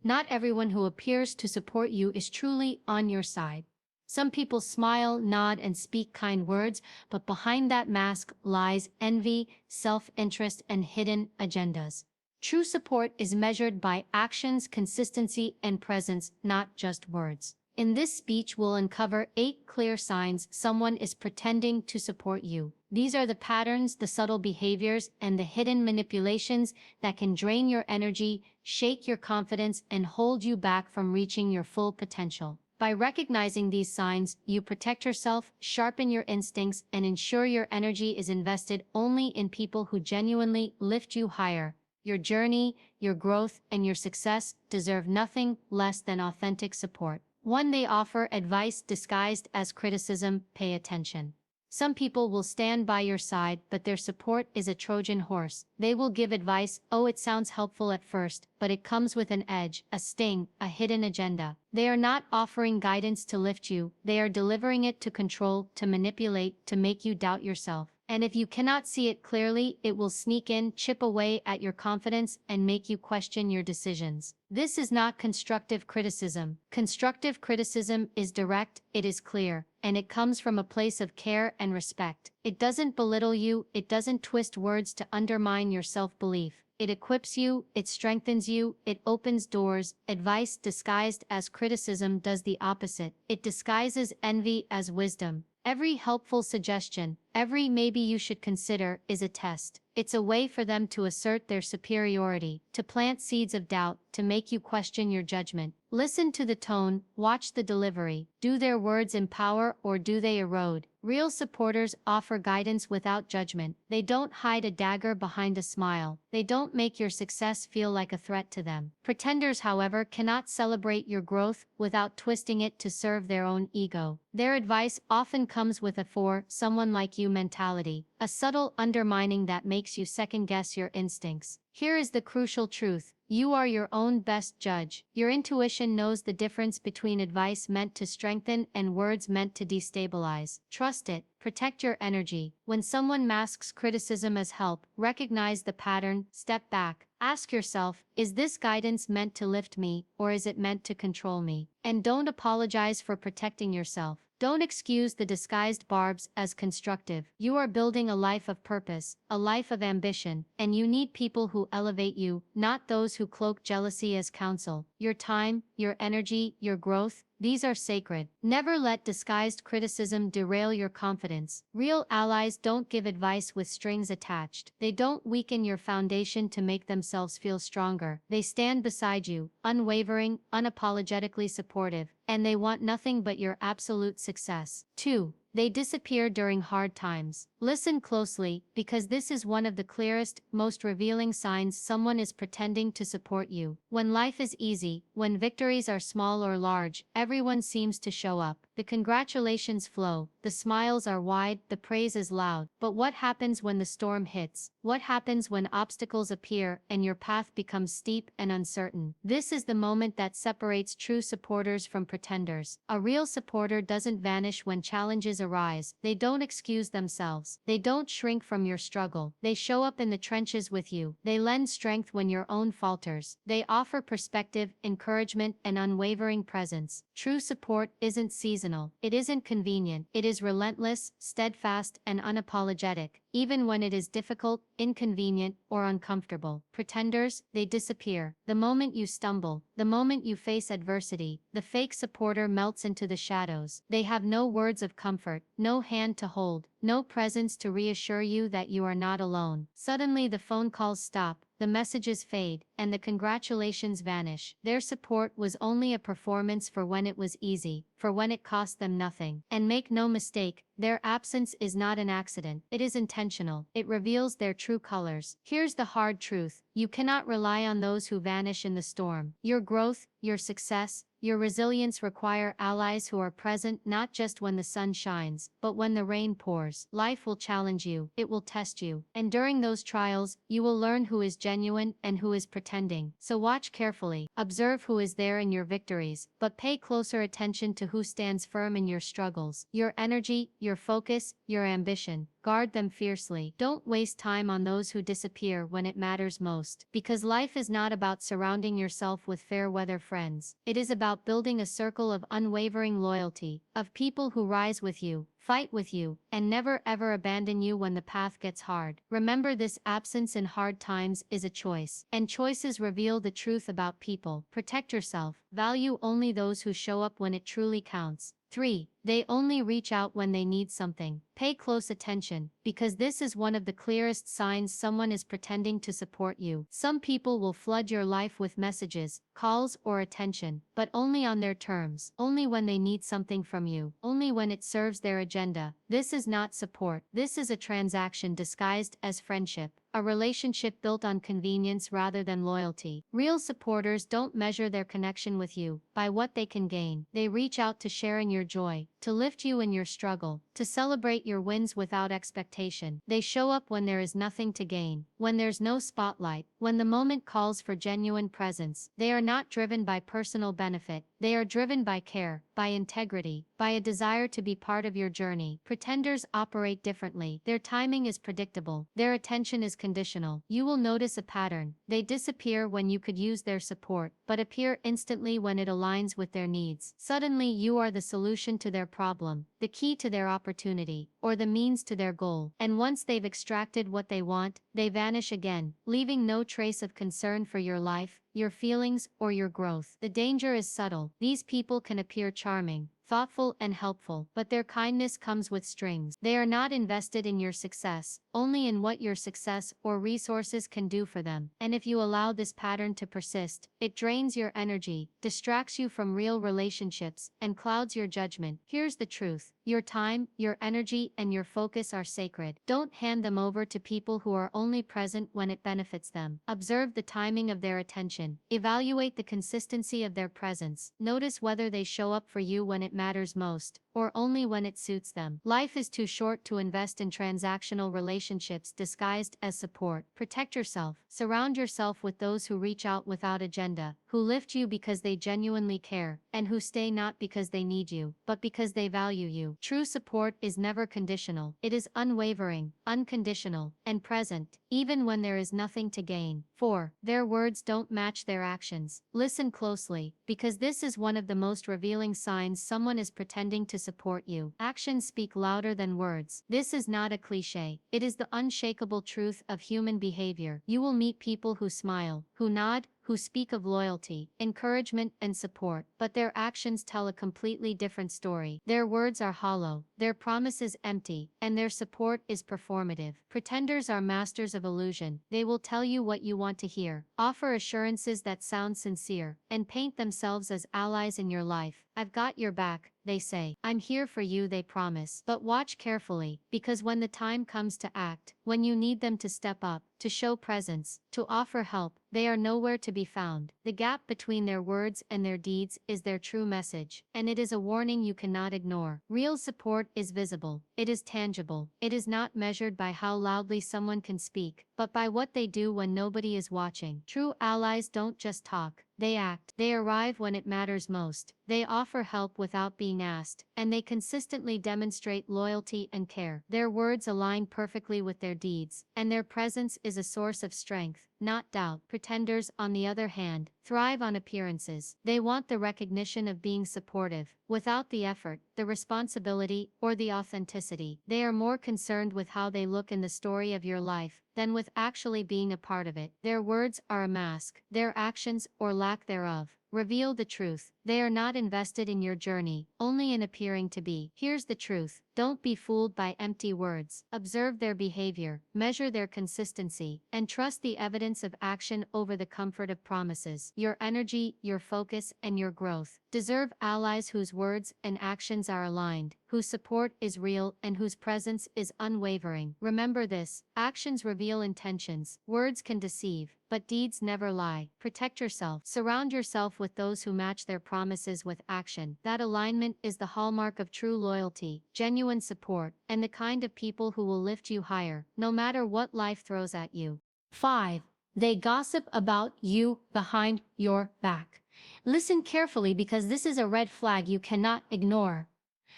Not everyone who appears to support you is truly on your side. Some people smile, nod, and speak kind words, but behind that mask lies envy, self-interest, and hidden agendas. True support is measured by actions, consistency, and presence, not just words. In this speech, we'll uncover 8 clear signs someone is pretending to support you. These are the patterns, the subtle behaviors, and the hidden manipulations that can drain your energy, shake your confidence, and hold you back from reaching your full potential. By recognizing these signs, you protect yourself, sharpen your instincts, and ensure your energy is invested only in people who genuinely lift you higher. Your journey, your growth, and your success deserve nothing less than authentic support. 1. They offer advice disguised as criticism. Pay attention. Some people will stand by your side, but their support is a Trojan horse. They will give advice, oh, it sounds helpful at first, but it comes with an edge, a sting, a hidden agenda. They are not offering guidance to lift you, they are delivering it to control, to manipulate, to make you doubt yourself. And if you cannot see it clearly, it will sneak in, chip away at your confidence, and make you question your decisions. This is not constructive criticism. Constructive criticism is direct, it is clear, and it comes from a place of care and respect. It doesn't belittle you, it doesn't twist words to undermine your self-belief. It equips you, it strengthens you, it opens doors. Advice disguised as criticism does the opposite. It disguises envy as wisdom. Every helpful suggestion, every maybe you should consider, is a test. It's a way for them to assert their superiority, to plant seeds of doubt, to make you question your judgment. Listen to the tone, watch the delivery. Do their words empower or do they erode? Real supporters offer guidance without judgment. They don't hide a dagger behind a smile. They don't make your success feel like a threat to them. Pretenders, however, cannot celebrate your growth without twisting it to serve their own ego. Their advice often comes with a "for someone like you" mentality, a subtle undermining that makes you second-guess your instincts. Here is the crucial truth. You are your own best judge. Your intuition knows the difference between advice meant to strengthen and words meant to destabilize. Trust it. Protect your energy. When someone masks criticism as help, recognize the pattern, step back. Ask yourself, is this guidance meant to lift me, or is it meant to control me? And don't apologize for protecting yourself. Don't excuse the disguised barbs as constructive. You are building a life of purpose, a life of ambition, and you need people who elevate you, not those who cloak jealousy as counsel. Your time, your energy, your growth, these are sacred. Never let disguised criticism derail your confidence. Real allies don't give advice with strings attached. They don't weaken your foundation to make themselves feel stronger. They stand beside you, unwavering, unapologetically supportive, and they want nothing but your absolute success. 2. They disappear during hard times. Listen closely, because this is one of the clearest, most revealing signs someone is pretending to support you. When life is easy, when victories are small or large, everyone seems to show up. The congratulations flow, the smiles are wide, the praise is loud. But what happens when the storm hits? What happens when obstacles appear and your path becomes steep and uncertain? This is the moment that separates true supporters from pretenders. A real supporter doesn't vanish when challenges arise. They don't excuse themselves. They don't shrink from your struggle. They show up in the trenches with you. They lend strength when your own falters. They offer perspective, encouragement, and unwavering presence. True support isn't seasonal. It isn't convenient. It is relentless, steadfast, and unapologetic, even when it is difficult, inconvenient, or uncomfortable. Pretenders, they disappear. The moment you stumble, the moment you face adversity, the fake supporter melts into the shadows. They have no words of comfort, no hand to hold, no presence to reassure you that you are not alone. Suddenly the phone calls stop, the messages fade, and the congratulations vanish. Their support was only a performance for when it was easy, for when it cost them nothing. And make no mistake, their absence is not an accident. It is intentional. It reveals their true colors. Here's the hard truth. You cannot rely on those who vanish in the storm. Your growth, your success, your resilience require allies who are present not just when the sun shines, but when the rain pours. Life will challenge you, it will test you, and during those trials, you will learn who is genuine and who is pretending. pretending. So watch carefully. Observe who is there in your victories, but pay closer attention to who stands firm in your struggles. Your energy, your focus, your ambition. Guard them fiercely. Don't waste time on those who disappear when it matters most. Because life is not about surrounding yourself with fair weather friends. It is about building a circle of unwavering loyalty, of people who rise with you, fight with you, and never ever abandon you when the path gets hard. Remember, this absence in hard times is a choice, and choices reveal the truth about people. Protect yourself. Value only those who show up when it truly counts. 3. They only reach out when they need something. Pay close attention, because this is one of the clearest signs someone is pretending to support you. Some people will flood your life with messages, calls, or attention, but only on their terms, only when they need something from you, only when it serves their agenda. This is not support. This is a transaction disguised as friendship. A relationship built on convenience rather than loyalty. Real supporters don't measure their connection with you by what they can gain. They reach out to share in your joy, to lift you in your struggle, to celebrate your wins without expectation. They show up when there is nothing to gain, when there's no spotlight, when the moment calls for genuine presence. They are not driven by personal benefit. They are driven by care, by integrity, by a desire to be part of your journey. Pretenders operate differently. Their timing is predictable. Their attention is conditional. You will notice a pattern. They disappear when you could use their support, but appear instantly when it aligns with their needs. Suddenly you are the solution to their problem, the key to their opportunity, or the means to their goal. And once they've extracted what they want, they vanish again, leaving no trace of concern for your life, your feelings, or your growth. The danger is subtle. These people can appear charming, thoughtful, and helpful, but their kindness comes with strings. They are not invested in your success, only in what your success or resources can do for them. And if you allow this pattern to persist, it drains your energy, distracts you from real relationships, and clouds your judgment. Here's the truth. Your time, your energy, and your focus are sacred. Don't hand them over to people who are only present when it benefits them. Observe the timing of their attention. Evaluate the consistency of their presence. Notice whether they show up for you when it matters most, or only when it suits them. Life is too short to invest in transactional relationships disguised as support. Protect yourself. Surround yourself with those who reach out without agenda, who lift you because they genuinely care, and who stay not because they need you, but because they value you. True support is never conditional. It is unwavering, unconditional, and present, even when there is nothing to gain. 4. Their words don't match their actions. Listen closely, because this is one of the most revealing signs someone is pretending to support you. Actions speak louder than words. This is not a cliche. It is the unshakable truth of human behavior. You will meet people who smile, who nod, who speak of loyalty, encouragement, and support, but their actions tell a completely different story. Their words are hollow, their promises empty, and their support is performative. Pretenders are masters of illusion. They will tell you what you want to hear, offer assurances that sound sincere, and paint themselves as allies in your life. I've got your back, they say. I'm here for you, they promise. But watch carefully, because when the time comes to act, when you need them to step up, to show presence, to offer help, they are nowhere to be found. The gap between their words and their deeds is their true message, and it is a warning you cannot ignore. Real support is visible. It is tangible. It is not measured by how loudly someone can speak, but by what they do when nobody is watching. True allies don't just talk. They act. They arrive when it matters most. They offer help without being asked, and they consistently demonstrate loyalty and care. Their words align perfectly with their deeds, and their presence is a source of strength, not doubt. Pretenders, on the other hand, thrive on appearances. They want the recognition of being supportive, without the effort, the responsibility, or the authenticity. They are more concerned with how they look in the story of your life than with actually being a part of it. Their words are a mask. Their actions, or lack thereof, reveal the truth. They are not invested in your journey, only in appearing to be. Here's the truth. Don't be fooled by empty words. Observe their behavior, measure their consistency, and trust the evidence of action over the comfort of promises. Your energy, your focus, and your growth deserve allies whose words and actions are aligned, whose support is real, and whose presence is unwavering. Remember this: actions reveal intentions, words can deceive, but deeds never lie. Protect yourself. Surround yourself with those who match their promises with action. That alignment is the hallmark of true loyalty, genuine support, and the kind of people who will lift you higher, no matter what life throws at you. 5. They gossip about you behind your back. Listen carefully because this is a red flag you cannot ignore.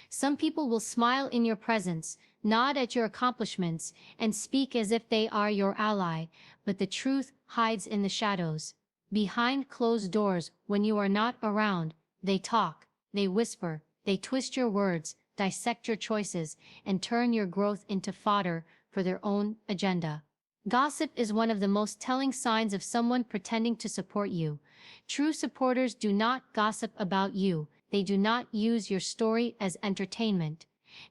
Some people will smile in your presence, nod at your accomplishments, and speak as if they are your ally, but the truth hides in the shadows. Behind closed doors, when you are not around, they talk, they whisper, they twist your words, dissect your choices, and turn your growth into fodder for their own agenda. Gossip is one of the most telling signs of someone pretending to support you. True supporters do not gossip about you. They do not use your story as entertainment.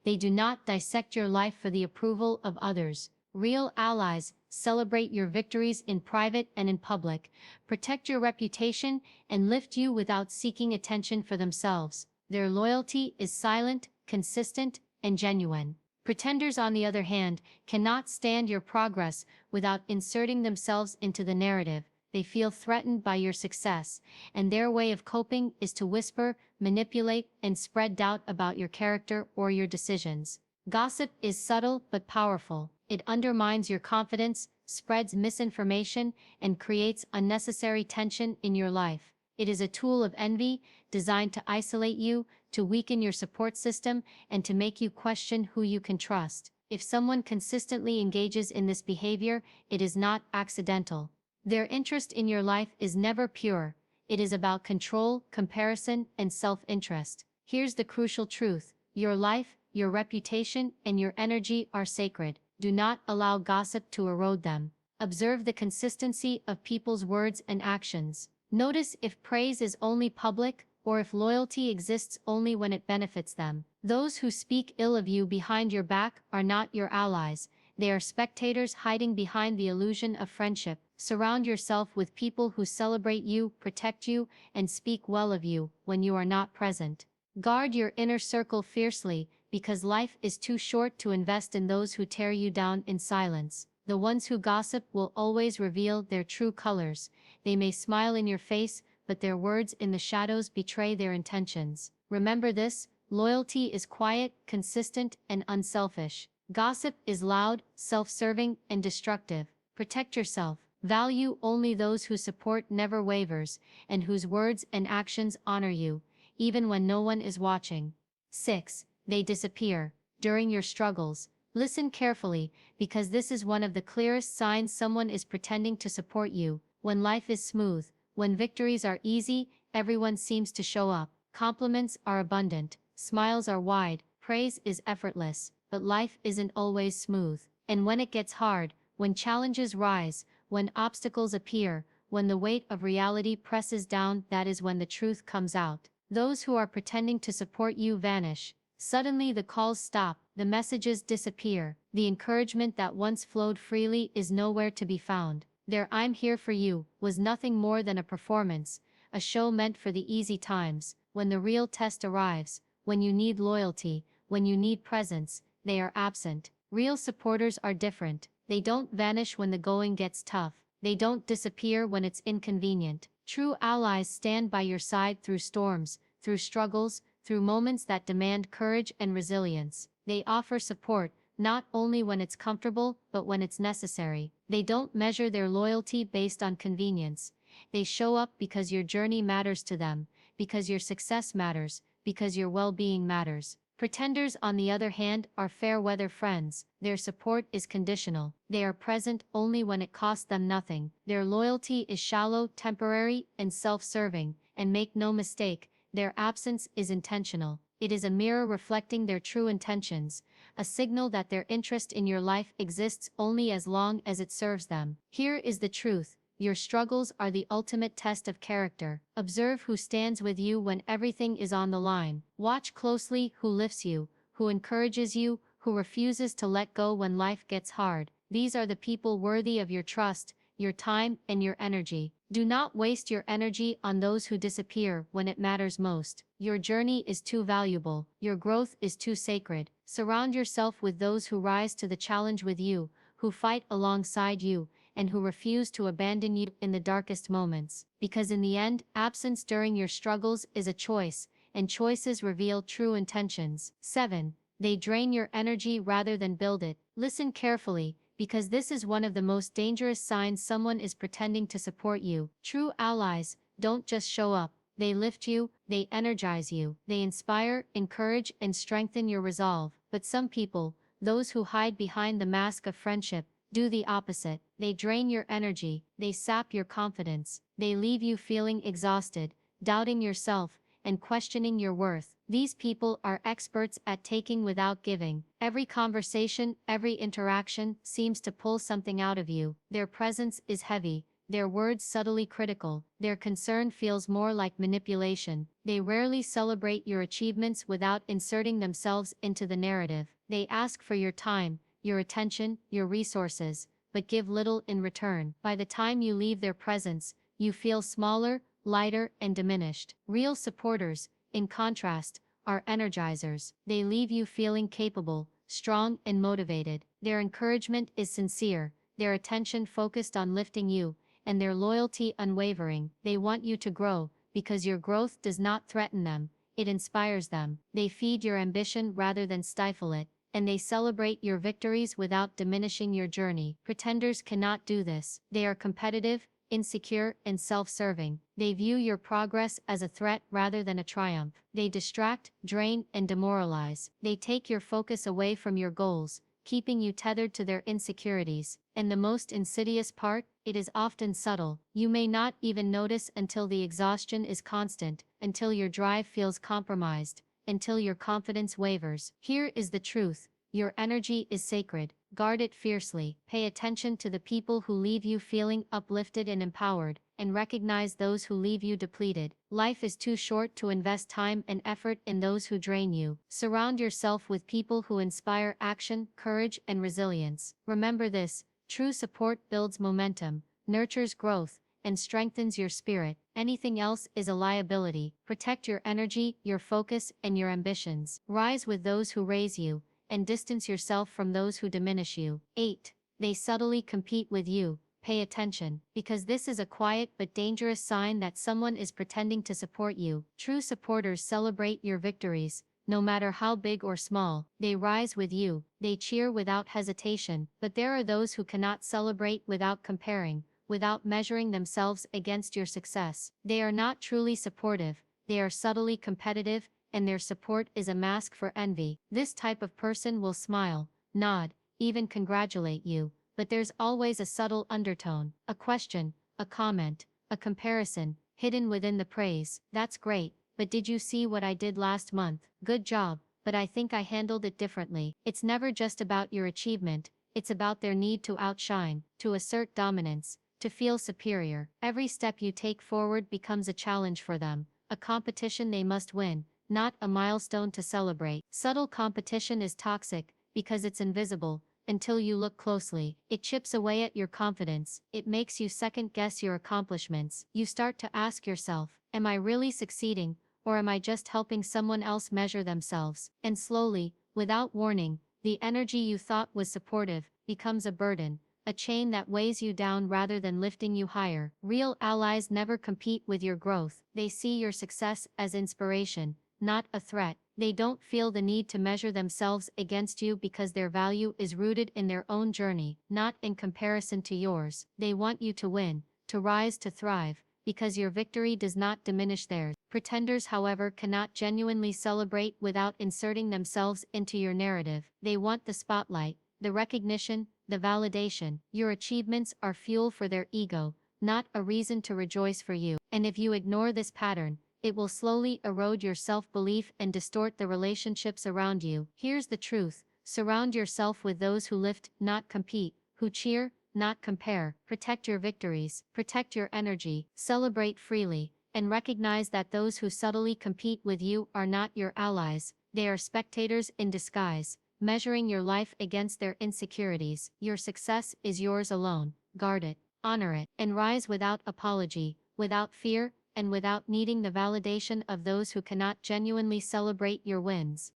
They do not dissect your life for the approval of others. Real allies celebrate your victories in private and in public, protect your reputation, and lift you without seeking attention for themselves. Their loyalty is silent, consistent, and genuine. Pretenders, on the other hand, cannot stand your progress without inserting themselves into the narrative. They feel threatened by your success, and their way of coping is to whisper, manipulate, and spread doubt about your character or your decisions. Gossip is subtle but powerful. It undermines your confidence, spreads misinformation, and creates unnecessary tension in your life. It is a tool of envy, designed to isolate you, to weaken your support system, and to make you question who you can trust. If someone consistently engages in this behavior, it is not accidental. Their interest in your life is never pure. It is about control, comparison, and self-interest. Here's the crucial truth. Your life, your reputation, and your energy are sacred. Do not allow gossip to erode them. Observe the consistency of people's words and actions. Notice if praise is only public, or if loyalty exists only when it benefits them. Those who speak ill of you behind your back are not your allies. They are spectators hiding behind the illusion of friendship. Surround yourself with people who celebrate you, protect you, and speak well of you when you are not present. Guard your inner circle fiercely, because life is too short to invest in those who tear you down in silence. The ones who gossip will always reveal their true colors. They may smile in your face, but their words in the shadows betray their intentions. Remember this: loyalty is quiet, consistent, and unselfish. Gossip is loud, self-serving, and destructive. Protect yourself. Value only those whose support never wavers, and whose words and actions honor you, even when no one is watching. 6. They disappear. During your struggles, listen carefully, because this is one of the clearest signs someone is pretending to support you. When life is smooth, when victories are easy, everyone seems to show up. Compliments are abundant, smiles are wide, praise is effortless, but life isn't always smooth. And when it gets hard, when challenges rise, when obstacles appear, when the weight of reality presses down, that is when the truth comes out. Those who are pretending to support you vanish. Suddenly the calls stop, the messages disappear, the encouragement that once flowed freely is nowhere to be found. Their "I'm here for you" was nothing more than a performance, a show meant for the easy times. When the real test arrives, when you need loyalty, when you need presence, they are absent. Real supporters are different. They don't vanish when the going gets tough. They don't disappear when it's inconvenient. True allies stand by your side through storms, through struggles, through moments that demand courage and resilience. They offer support, not only when it's comfortable, but when it's necessary. They don't measure their loyalty based on convenience. They show up because your journey matters to them, because your success matters, because your well-being matters. Pretenders, on the other hand, are fair-weather friends. Their support is conditional. They are present only when it costs them nothing. Their loyalty is shallow, temporary, and self-serving. And make no mistake, their absence is intentional. It is a mirror reflecting their true intentions, a signal that their interest in your life exists only as long as it serves them. Here is the truth. Your struggles are the ultimate test of character. Observe who stands with you when everything is on the line. Watch closely who lifts you, who encourages you, who refuses to let go when life gets hard. These are the people worthy of your trust, your time, and your energy. Do not waste your energy on those who disappear when it matters most. Your journey is too valuable. Your growth is too sacred. Surround yourself with those who rise to the challenge with you, who fight alongside you, and who refuse to abandon you in the darkest moments. Because in the end, absence during your struggles is a choice, and choices reveal true intentions. 7. They drain your energy rather than build it. Listen carefully, because this is one of the most dangerous signs someone is pretending to support you. True allies don't just show up. They lift you, they energize you, they inspire, encourage, and strengthen your resolve. But some people, those who hide behind the mask of friendship, do the opposite. They drain your energy, they sap your confidence, they leave you feeling exhausted, doubting yourself, and questioning your worth. These people are experts at taking without giving. Every conversation, every interaction seems to pull something out of you. Their presence is heavy, their words subtly critical, their concern feels more like manipulation. They rarely celebrate your achievements without inserting themselves into the narrative. They ask for your time, your attention, your resources, but give little in return. By the time you leave their presence, you feel smaller, lighter, and diminished. Real supporters, in contrast, are energizers. They leave you feeling capable, strong, and motivated. Their encouragement is sincere, their attention focused on lifting you, and their loyalty unwavering. They want you to grow, because your growth does not threaten them, it inspires them. They feed your ambition rather than stifle it, and they celebrate your victories without diminishing your journey. Pretenders cannot do this. They are competitive, insecure, and self-serving. They view your progress as a threat rather than a triumph. They distract, drain, and demoralize. They take your focus away from your goals, keeping you tethered to their insecurities. And the most insidious part, it is often subtle. You may not even notice until the exhaustion is constant, until your drive feels compromised, until your confidence wavers. Here is the truth. Your energy is sacred. Guard it fiercely. Pay attention to the people who leave you feeling uplifted and empowered, and recognize those who leave you depleted. Life is too short to invest time and effort in those who drain you. Surround yourself with people who inspire action, courage, and resilience. Remember this: true support builds momentum, nurtures growth, and strengthens your spirit. Anything else is a liability. Protect your energy, your focus, and your ambitions. Rise with those who raise you, and distance yourself from those who diminish you. 8. They subtly compete with you. Pay attention, because this is a quiet but dangerous sign that someone is pretending to support you. True supporters celebrate your victories, no matter how big or small. They rise with you, they cheer without hesitation. But there are those who cannot celebrate without comparing, without measuring themselves against your success. They are not truly supportive, they are subtly competitive, and their support is a mask for envy. This type of person will smile, nod, even congratulate you, but there's always a subtle undertone, a question, a comment, a comparison, hidden within the praise. That's great, but did you see what I did last month? Good job, but I think I handled it differently. It's never just about your achievement, it's about their need to outshine, to assert dominance, to feel superior. Every step you take forward becomes a challenge for them, a competition they must win, not a milestone to celebrate. Subtle competition is toxic, because it's invisible, until you look closely. It chips away at your confidence, it makes you second-guess your accomplishments. You start to ask yourself, am I really succeeding, or am I just helping someone else measure themselves? And slowly, without warning, the energy you thought was supportive becomes a burden, a chain that weighs you down rather than lifting you higher. Real allies never compete with your growth. They see your success as inspiration, not a threat. They don't feel the need to measure themselves against you because their value is rooted in their own journey, not in comparison to yours. They want you to win, to rise, to thrive, because your victory does not diminish theirs. Pretenders, however, cannot genuinely celebrate without inserting themselves into your narrative. They want the spotlight, the recognition, the validation. Your achievements are fuel for their ego, not a reason to rejoice for you. And if you ignore this pattern, it will slowly erode your self-belief and distort the relationships around you. Here's the truth: surround yourself with those who lift, not compete, who cheer, not compare. Protect your victories, protect your energy, celebrate freely, and recognize that those who subtly compete with you are not your allies. They are spectators in disguise, measuring your life against their insecurities. Your success is yours alone. Guard it, honor it, and rise without apology, without fear, and without needing the validation of those who cannot genuinely celebrate your wins.